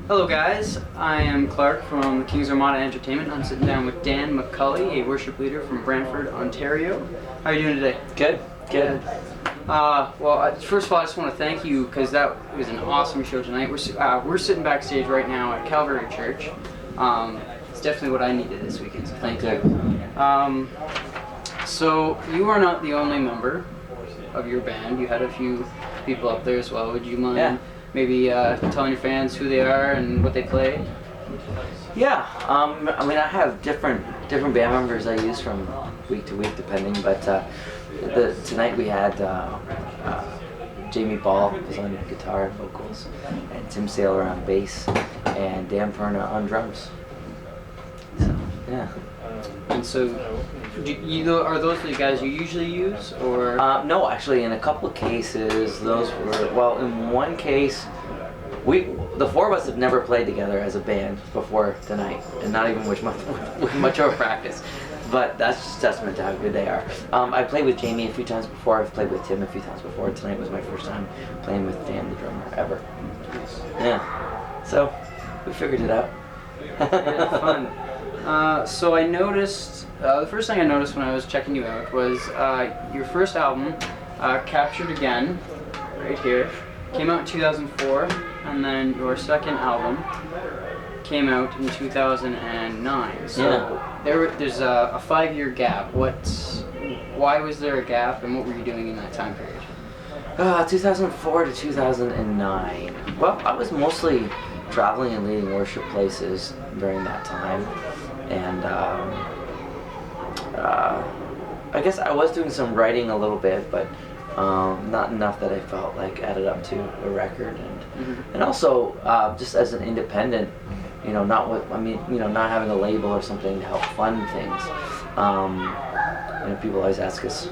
Hello guys, I am Clark from the King's Armada Entertainment. I'm sitting down with Dan Macaulay, a worship leader from Brantford, Ontario. How are you doing today? Good. First of all, I just want to thank you because that was an awesome show tonight. We're sitting backstage right now at Calvary Church. It's definitely what I needed this weekend, so thank you. So you are not the only member of your band. You had a few people up there as well. Would you mind maybe telling your fans who they are and what they play? Yeah. I have different band members I use from week to week depending, but tonight we had Jamie Ball was on guitar and vocals, and Tim Saylor on bass, and Dan Perna on drums. So yeah. And so, are those the guys you usually use, or? No, actually, in a couple of cases, those were, well, in one case, the four of us have never played together as a band before tonight, and not even with much of a practice. But that's just testament to how good they are. I played with Jamie a few times before. I've played with Tim a few times before. Tonight was my first time playing with Dan, the drummer, ever. Yeah. So we figured it out. Yeah, fun. So I noticed, the first thing I noticed when I was checking you out was your first album, Captured Again, right here, came out in 2004, and then your second album came out in 2009. So there's a 5-year gap. Why was there a gap, and what were you doing in that time period? 2004 to 2009. Well, I was mostly traveling and leading worship places during that time, and I guess I was doing some writing a little bit, but not enough that I felt like added up to a record, and also just as an independent, not having a label or something to help fund things. People always ask us,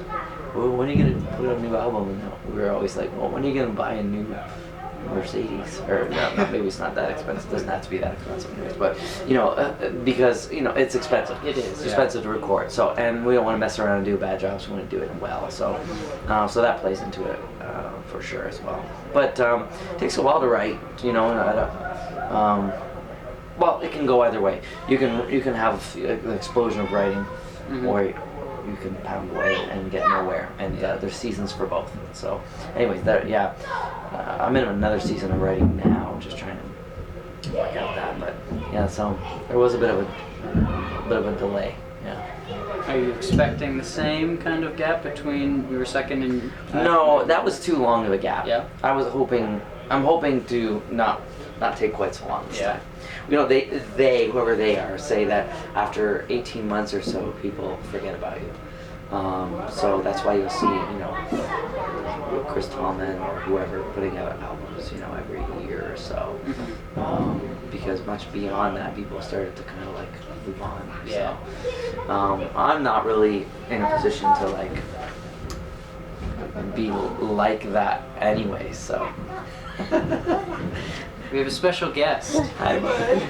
well, when are you going to put out a new album? And we're always like, well, when are you going to buy a new Mercedes? Or no, maybe it's not that expensive. It doesn't have to be that expensive anyways, but because it's expensive. It is. It's expensive to record. So, and we don't want to mess around and do a bad job, so we want to do it well. So that plays into it for sure as well. But it takes a while to write. Well, it can go either way. You can have an explosion of writing, or you can pound away and get nowhere. And there's seasons for both. So, anyways, I'm in another season of writing now, just trying to work out that. But yeah, so there was a bit of a delay. Yeah. Are you expecting the same kind of gap between your second and? No, that was too long of a gap. Yeah. I'm hoping to not take quite so long this time. They whoever they are say that after 18 months or so, people forget about you. So that's why you'll see, Chris Tallman or whoever putting out albums, every year or so. Because much beyond that, people started to kind of like move on. Yeah. So I'm not really in a position to be like that anyway. So. We have a special guest. Hi, bud.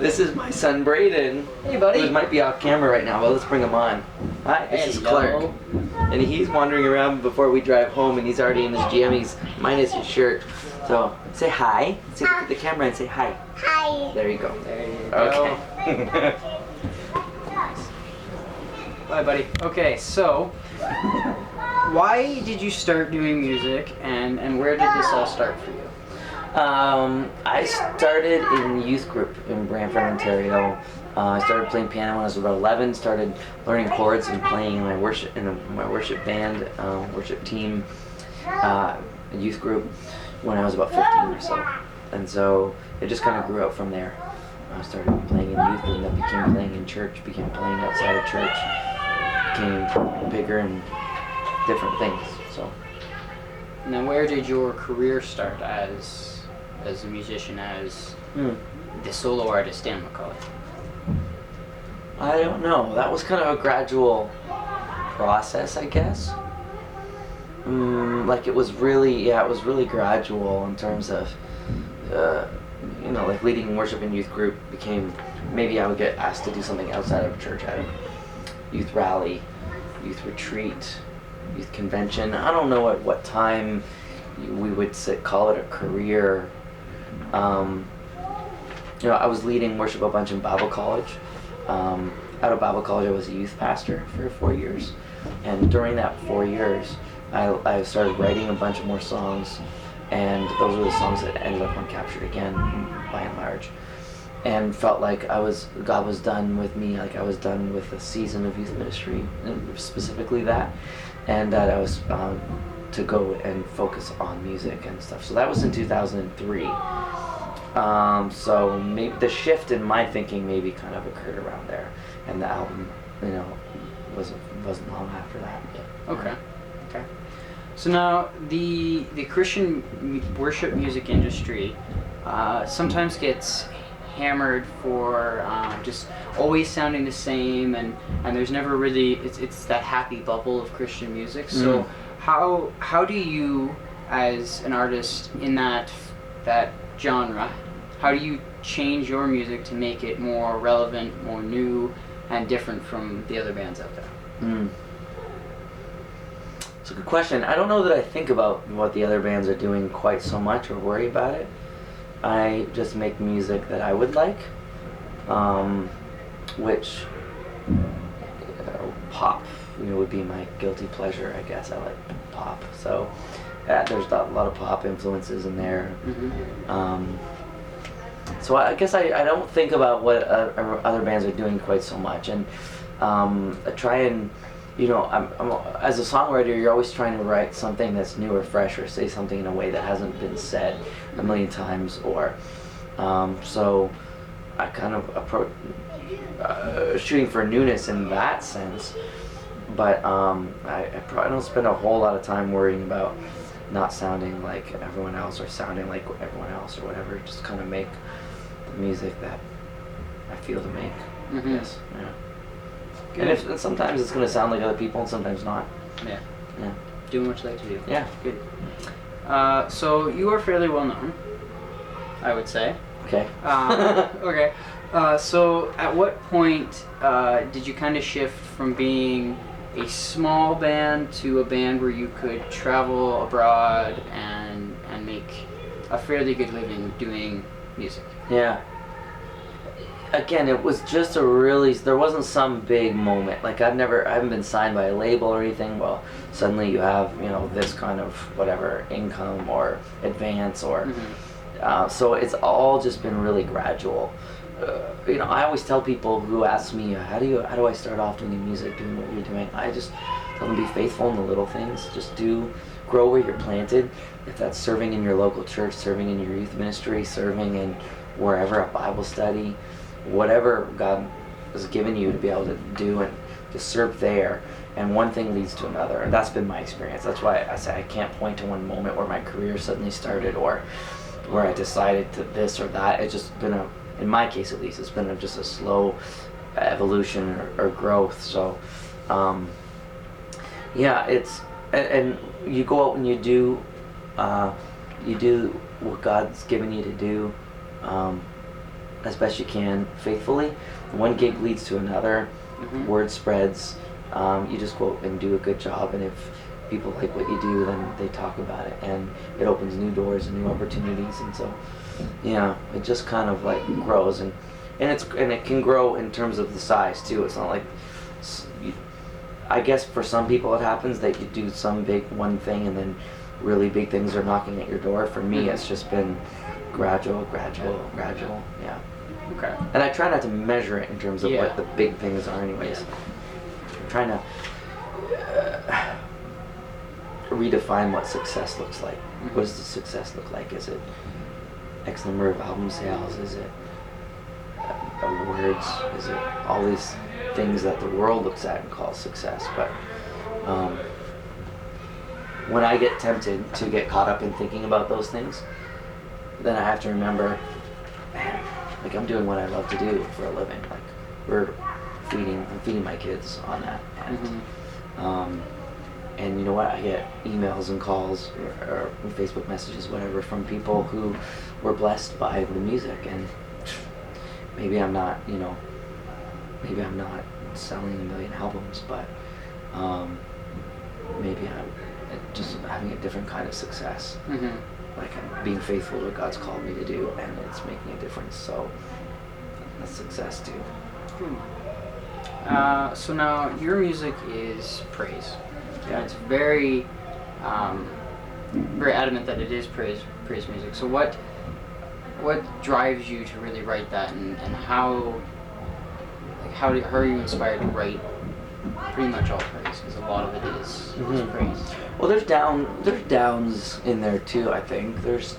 This is my son, Braden. Hey, buddy. Who might be off camera right now, but let's bring him on. Hi, this is Clark. And he's wandering around before we drive home, and he's already in his jammies, minus his shirt. So, say hi. Look at the camera and say hi. Hi. There you go. There you go. Okay. Bye, buddy. Okay, so why did you start doing music, and where did this all start for you? I started in youth group in Brantford, Ontario. I started playing piano when I was about 11. Started learning chords and playing in my worship band, worship team, youth group when I was about 15 or so. And so it just kind of grew up from there. I started playing in youth, and then became playing in church, became playing outside of church, became bigger and different things. So. Now, where did your career start as a musician, as the solo artist Dan Macaulay? I don't know. That was kind of a gradual process, I guess. It was really gradual in terms of, leading worship in youth group became, maybe I would get asked to do something outside of church at a youth rally, youth retreat, youth convention. I don't know at what time we would call it a career. I was leading worship a bunch in Bible college. Out of Bible college, I was a youth pastor for 4 years, and during that 4 years, I started writing a bunch of more songs, and those were the songs that ended up on Captured Again, by and large, and felt like God was done with me, like I was done with a season of youth ministry, and specifically that, and that I was to go and focus on music and stuff. So that was in 2003. So maybe the shift in my thinking maybe kind of occurred around there, and the album, wasn't long after that. Okay. So now the Christian worship music industry sometimes gets hammered for just always sounding the same, and there's never really it's that happy bubble of Christian music. So how do you, as an artist in that genre, how do you change your music to make it more relevant, more new, and different from the other bands out there? It's a good question. I don't know that I think about what the other bands are doing quite so much or worry about it. I just make music that I would like, which pop would be my guilty pleasure, I guess. I like pop, so there's a lot of pop influences in there. So I guess I don't think about what other bands are doing quite so much, and I try and, I'm as a songwriter, you're always trying to write something that's new or fresh, or say something in a way that hasn't been said a million times, or so I kind of approach shooting for newness in that sense. But I probably don't spend a whole lot of time worrying about not sounding like everyone else or sounding like everyone else or whatever. Just kind of make the music that I feel to make. Yes. Yeah. And sometimes it's going to sound like other people, and sometimes not. Yeah. Yeah. Doing what you like to do. Yeah. Good. So you are fairly well known, I would say. Okay. Okay. So at what point did you kind of shift from being a small band to a band where you could travel abroad and make a fairly good living doing music? Yeah. Again, it was just there wasn't some big moment. Like I haven't been signed by a label or anything. Well, suddenly you have, this kind of whatever income or advance or, so it's all just been really gradual. I always tell people who ask me, how do I start off doing music, doing what you're doing? I just tell them, be faithful in the little things. Just grow where you're planted. If that's serving in your local church, serving in your youth ministry, serving in wherever, a Bible study, whatever God has given you to be able to do, and to serve there. And one thing leads to another, and that's been my experience. That's why I say I can't point to one moment where my career suddenly started, or where I decided to this or that. It's just been in my case at least, it's been just a slow evolution or growth. So, it's and you go out and you do what God's given you to do as best you can, faithfully. One gig leads to another. Word spreads. You just go out and do a good job, and if people like what you do, then they talk about it, and it opens new doors and new opportunities. And so, it just kind of like grows, and it can grow in terms of the size too. It's not like, I guess for some people it happens that you do some big one thing and then really big things are knocking at your door. For me, it's just been gradual. Yeah. Okay. And I try not to measure it in terms of what the big things are anyways. I'm trying to redefine what success looks like. What does the success look like? Is it X number of album sales? Is it awards? Is it all these things that the world looks at and calls success? But when I get tempted to get caught up in thinking about those things, then I have to remember, man, like I'm doing what I love to do for a living. Like I'm feeding my kids on that, and you know what? I get emails and calls or Facebook messages, whatever, from people who were blessed by the music, and maybe I'm not selling a million albums, but maybe I'm just having a different kind of success. like I'm being faithful to what God's called me to do, and it's making a difference. So that's success too. So now your music is praise. Yeah, it's very, very adamant that it is praise music. So what drives you to really write that, and how are you inspired to write pretty much all praise? Because a lot of it is praise. Well, there's downs in there too. I think there's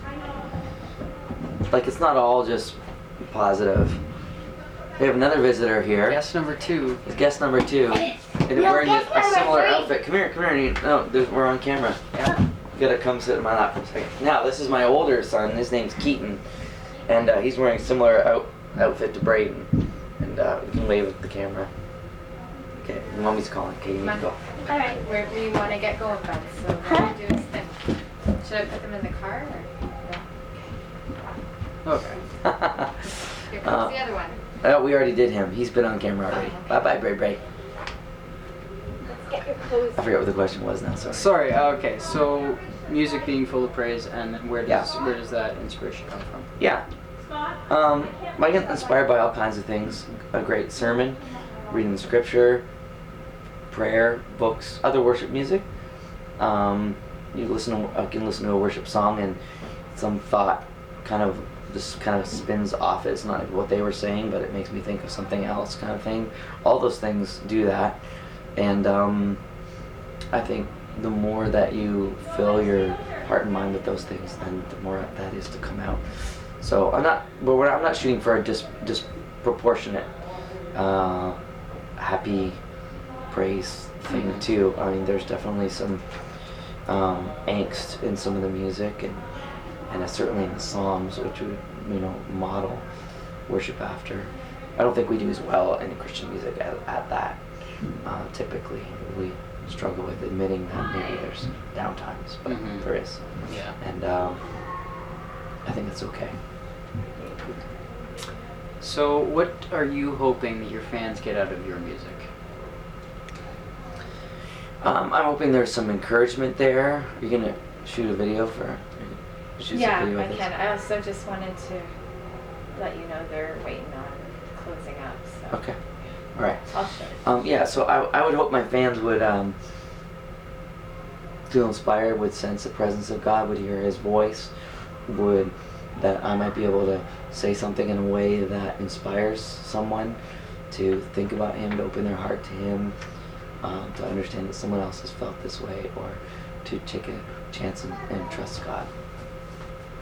like it's not all just positive. We have another visitor here. Guest number 2. It's guest number 2. And wearing a similar outfit. Come here. No, we're on camera. Yeah. You gotta come sit in my lap for a second. Now, this is my older son. His name's Keaton, and he's wearing a similar outfit to Braden. And you can wave at the camera. Okay, Mommy's calling. Okay, you need to go. All right, where do you want to get going from? So what do you do instead? Should I put them in the car or no? Okay. Here comes the other one. We already did him. He's been on camera already. Oh, okay. Bye, Bray Bray. Let's get your clothes. I forget what the question was now. Sorry. Sorry. Okay. So music being full of praise, and then where does that inspiration come from? Yeah. I get inspired by all kinds of things. A great sermon, reading scripture, prayer, books, other worship music. I can listen to a worship song and some thought kind of spins off it. It's not what they were saying, but it makes me think of something else, kind of thing. All those things do that, and I think the more that you fill your heart and mind with those things, then the more that is to come out. So I'm not shooting for a disproportionate happy praise thing too. I mean, there's definitely some angst in some of the music, and certainly in the Psalms, which we model worship after. I don't think we do as well in Christian music at that. Typically, we struggle with admitting that maybe there's down times, but there is. Yeah. And I think it's okay. So what are you hoping that your fans get out of your music? I'm hoping there's some encouragement there. You're gonna shoot a video for? Yeah, I can. I also just wanted to let you know they're waiting on closing up. So. Okay. All right. I'll show it. Yeah. So I would hope my fans would feel inspired, would sense the presence of God, would hear His voice, that I might be able to say something in a way that inspires someone to think about Him, to open their heart to Him, to understand that someone else has felt this way, or to take a chance and trust God.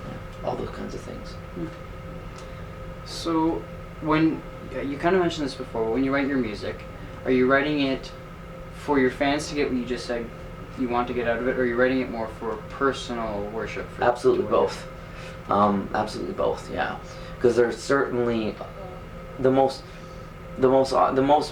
Yeah, all those kinds of things. So when you kind of mentioned this before, when you write your music, are you writing it for your fans to get what you just said you want to get out of it, or are you writing it more for personal worship? Absolutely both. Absolutely both. Yeah, because there's certainly the most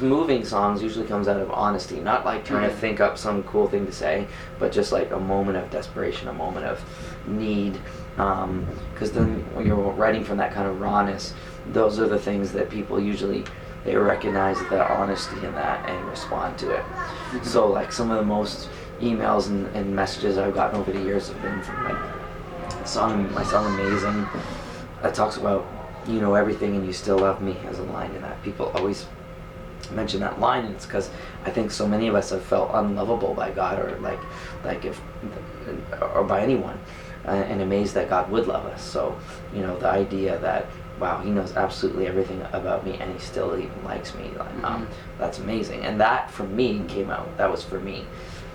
moving songs usually comes out of honesty, not like trying to think up some cool thing to say, but just like a moment of desperation, a moment of need. Because then when you're writing from that kind of rawness, those are the things that people usually, they recognize the honesty in that and respond to it. So like some of the most emails and messages I've gotten over the years have been from my song Amazing, that talks about everything and you still love me, as a line in that. People always mention that line, and it's because I think so many of us have felt unlovable by God, or or by anyone, and amazed that God would love us. So the idea that, wow, He knows absolutely everything about me and He still even likes me, that's amazing. And that for me came out, that was for me.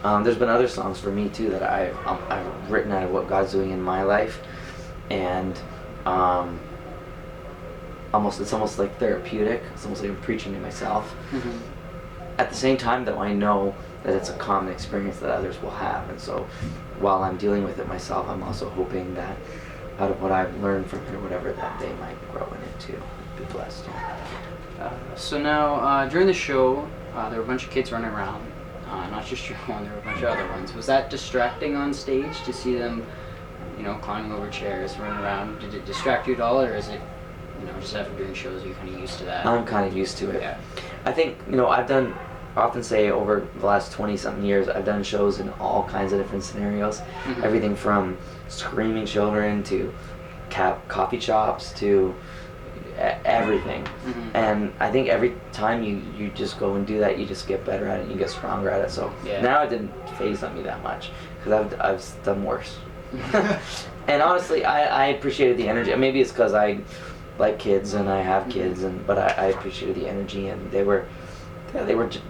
There's been other songs for me too that I've written out of what God's doing in my life, and it's almost like therapeutic. It's almost like I'm preaching to myself. At the same time, though, I know that it's a common experience that others will have, and so while I'm dealing with it myself, I'm also hoping that out of what I've learned from it or whatever, that they might grow in it too, be blessed. So now, during the show, there were a bunch of kids running around. Not just your one, there were a bunch of other ones. Was that distracting on stage to see them, climbing over chairs, running around? Did it distract you at all, or is it, just after doing shows, you're kind of used to that? I'm kind of used to it. Yeah. I think, I've done often say over the last 20-something years, I've done shows in all kinds of different scenarios. Mm-hmm. Everything from screaming children to coffee shops to everything. Mm-hmm. And I think every time you just go and do that, you just get better at it and you get stronger at it. So Yeah. now it didn't phase on me that much because I've done worse. And honestly, I appreciated the energy. Maybe it's because I like kids and I have kids, but I appreciated the energy, and they were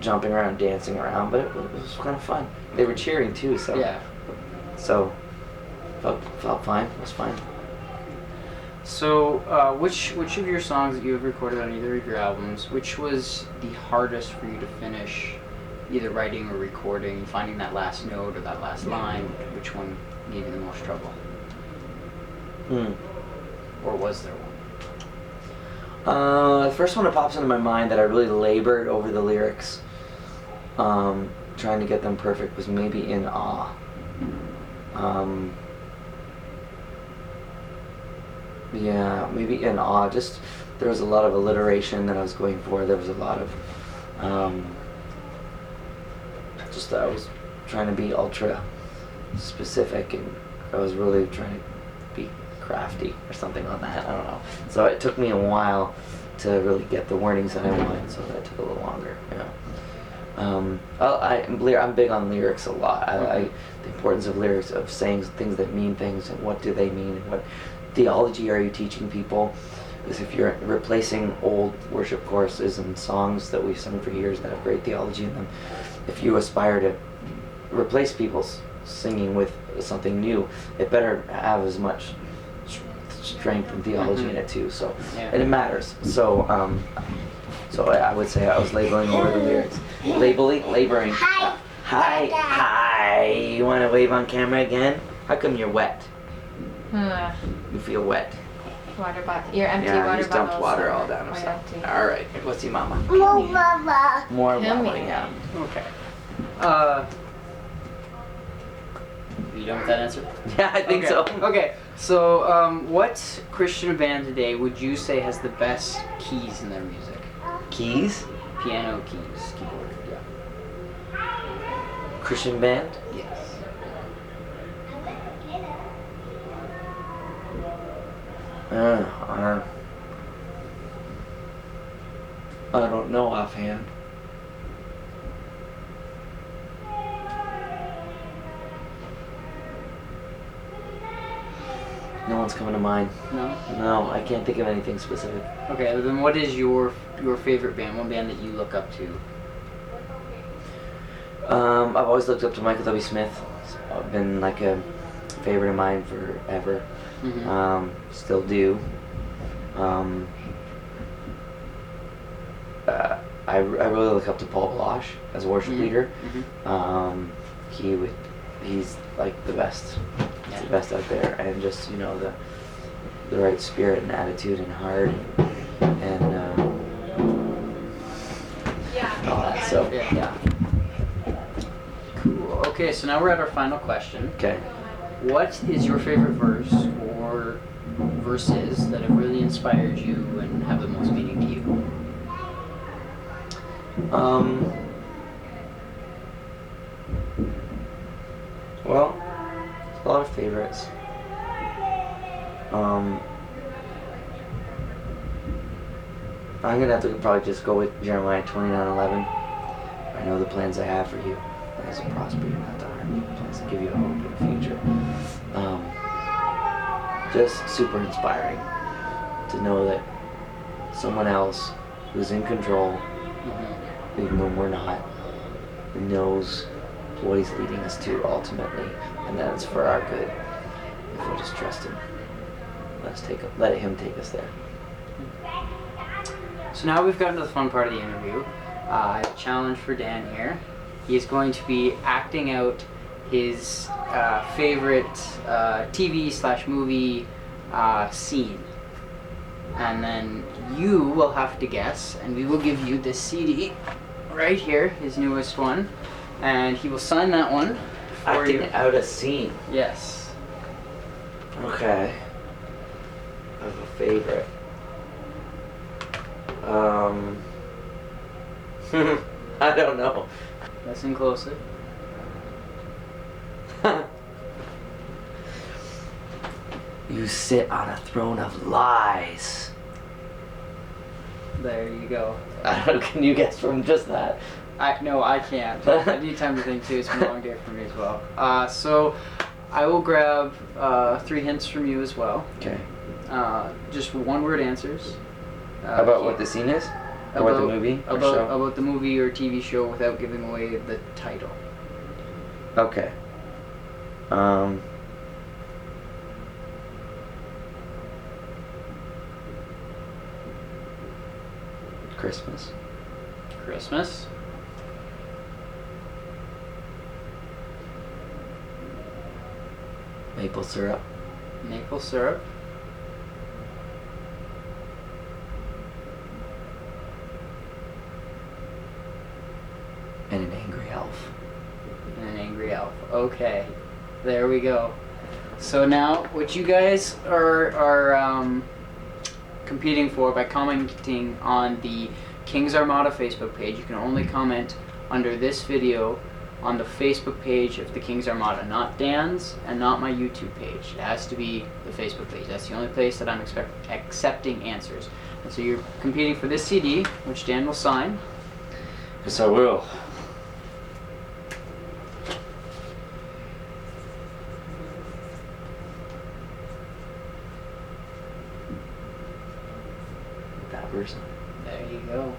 jumping around, dancing around, but it was kind of fun. They were cheering too, so Yeah. so felt fine. It was fine. So, which of your songs that you have recorded on either of your albums, which was the hardest for you to finish, either writing or recording, finding that last note or that last line? Which one gave you the most trouble? Or was there one? The first one that pops into my mind that I really labored over the lyrics, trying to get them perfect, was maybe In Awe. Yeah, maybe In Awe. Just, there was a lot of alliteration that I was going for. There was a lot of, just I was trying to be ultra specific, and I was really trying to be crafty or something on that. I don't know. So it took me a while to really get the wordings that I wanted, so that took a little longer. Yeah. I'm big on lyrics a lot. The importance of lyrics, of saying things that mean things, and what do they mean, and what theology are you teaching people? Because if you're replacing old worship choruses and songs that we've sung for years that have great theology in them, if you aspire to replace people's singing with something new, it better have as much strength and theology in it too. So, and it matters. So, so I would say I was laboring over the lyrics. Laboring. Hi. You want to wave on camera again? How come you're wet? You feel wet. Water bottle. Your empty Yeah, water you just dumped bottles water are- all down are yourself. empty. All right, go see Mama. More mama. More Come Mama, here. yeah. Okay. You done with that answer? Yeah, I think Okay. so. Okay. So, what Christian band today would you say has the best keys in their music? Keys? Piano keys, keyboard. Yeah. Christian band? Yes. I don't know offhand. No one's coming to mind. No. No, I can't think of anything specific. Okay. Then, what is your favorite band? One band that you look up to? I've always looked up to Michael W. Smith. He's been like a favorite of mine forever. Mm-hmm. Still do. I really look up to Paul Blosh as a worship leader. Mm-hmm. He's like the best. He's Yeah. the best out there, and just the right spirit and attitude and heart and all that. So yeah. Cool. Okay. So now we're at our final question. Okay. What is your favorite verse or verses that have really inspired you and have the most meaning to you? Well, a lot of favorites. I'm gonna have to probably just go with Jeremiah 29:11. I know the plans I have for you, plans to prosper you, not to harm you, plans to give you a hope and a future. Just super inspiring to know that someone else who's in control, even when we're not, knows what he's leading us to ultimately, and that it's for our good if we just trust him. Let him take us there. So now we've gotten to the fun part of the interview. Challenge for Dan here. He is going to be acting out his favorite TV/movie scene. And then you will have to guess, and we will give you this CD right here, his newest one. And he will sign that one for Acting you. out a scene. Yes. Okay. I have a favorite. I don't know. Listen closely. You sit on a throne of lies. There you go. Can you guess from just that? No, I can't. I need time to think too. It's been a long day for me as well. So I will grab 3 hints from you as well. Okay. Just one-word answers. About what the scene is? Or about the movie or show? About the movie or TV show without giving away the title. Okay. Christmas. Christmas. Maple syrup. Maple syrup. And an angry elf. And an angry elf. Okay. There we go. So now, what you guys are competing for by commenting on the Kings Armada Facebook page, you can only comment under this video on the Facebook page of the Kings Armada, not Dan's and not my YouTube page. It has to be the Facebook page. That's the only place that I'm accepting answers. And so you're competing for this CD, which Dan will sign. Yes, I will. That person. There you go.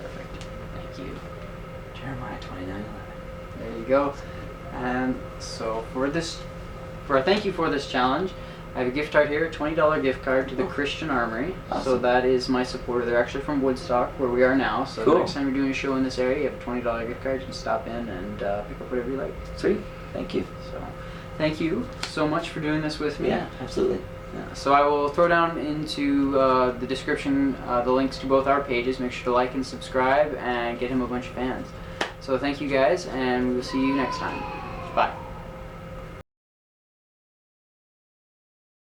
Perfect. Thank you. Jeremiah 29:11. There you go. And so for a thank you for this challenge, I have a gift card here, a $20 gift card to the Christian Armory. Awesome. So that is my supporter. They're actually from Woodstock, where we are now. So Cool. next time you're doing a show in this area, you have a $20 gift card. You can stop in and pick up whatever you like. Sweet. Thank you. So thank you so much for doing this with me. Yeah, absolutely. Yeah, so I will throw down into the description the links to both our pages. Make sure to like and subscribe and get him a bunch of fans. So thank you guys, and we will see you next time. Bye.